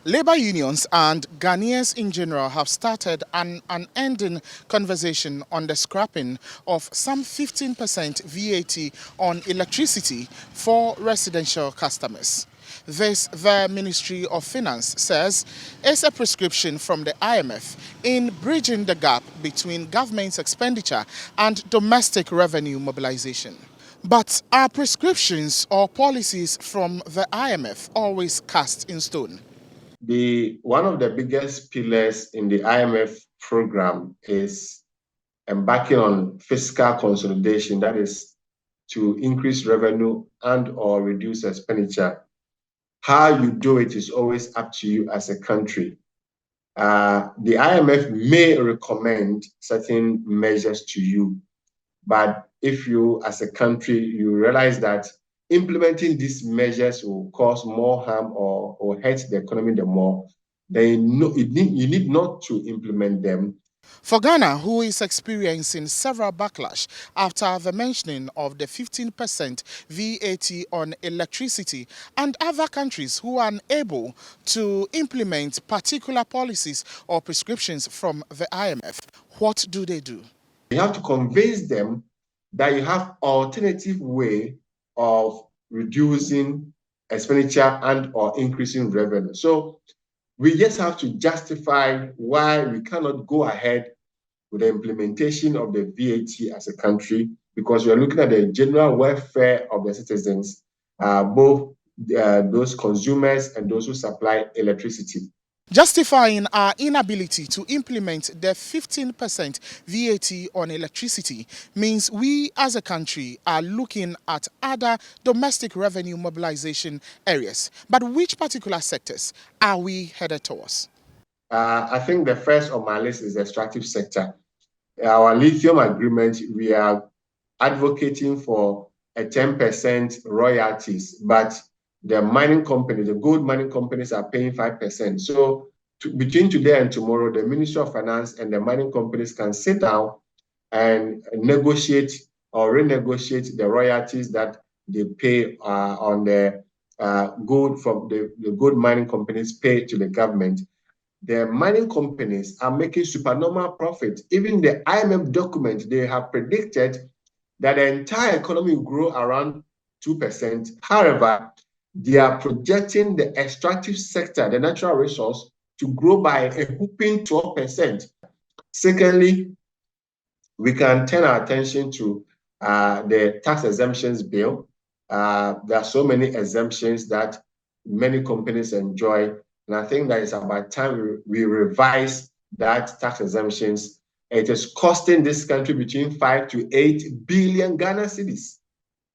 Labour unions and Ghanaians in general have started an unending conversation on the scrapping of some 15% VAT on electricity for residential customers. This, the Ministry of Finance says, is a prescription from the IMF in bridging the gap between government's expenditure and domestic revenue mobilization. But are prescriptions or policies from the IMF always cast in stone? One of the biggest pillars in the IMF program is embarking on fiscal consolidation, that is to increase revenue and or reduce expenditure. How you do it is always up to you as a country. The IMF may recommend certain measures to you, but if you as a country, you realize that implementing these measures will cause more harm or hurt the economy the more, then you need not to implement them. For Ghana, who is experiencing several backlash after the mentioning of the 15% VAT on electricity, and other countries who are unable to implement particular policies or prescriptions from the IMF, what do they do? You have to convince them that you have alternative way of reducing expenditure and or increasing revenue. So we just have to justify why we cannot go ahead with the implementation of the VAT as a country, because we are looking at the general welfare of the citizens, both those consumers and those who supply electricity. Justifying our inability to implement the 15% VAT on electricity means we as a country are looking at other domestic revenue mobilization areas. But which particular sectors are we headed towards? I think the first on my list is the extractive sector. Our lithium agreement, we are advocating for a 10% royalties, but the mining companies, the gold mining companies are paying 5%. So between today and tomorrow, the Ministry of Finance and the mining companies can sit down and negotiate or renegotiate the royalties that they pay on the gold from the gold mining companies pay to the government. The mining companies are making supernormal profit. Even the IMF document, they have predicted that the entire economy will grow around 2%. However, they are projecting the extractive sector, the natural resource, to grow by a whopping 12%. Secondly, we can turn our attention to the tax exemptions bill. There are so many exemptions that many companies enjoy, and I think that it's about time we revise that tax exemptions. It is costing this country between 5 to 8 billion Ghana cedis.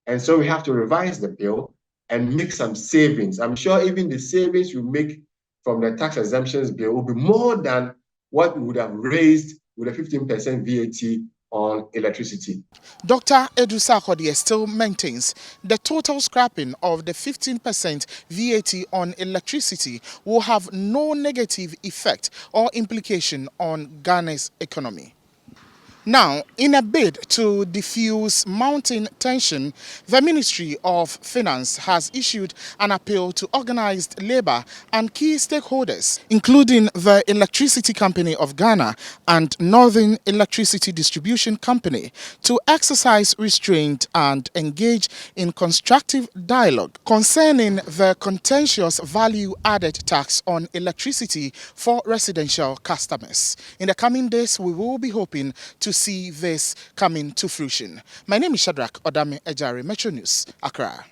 And so we have to revise the bill and make some savings. I'm sure even the savings we make from the tax exemptions bill will be more than what we would have raised with a 15% VAT on electricity. Dr. Edu Sarkodie still maintains the total scrapping of the 15% VAT on electricity will have no negative effect or implication on Ghana's economy. Now, in a bid to diffuse mounting tension, the Ministry of Finance has issued an appeal to organized labor and key stakeholders, including the Electricity Company of Ghana and Northern Electricity Distribution Company, to exercise restraint and engage in constructive dialogue concerning the contentious value-added tax on electricity for residential customers. In the coming days, we will be hoping to see this coming to fruition. My name is Shadrach Odame Ejari, Metro News, Accra.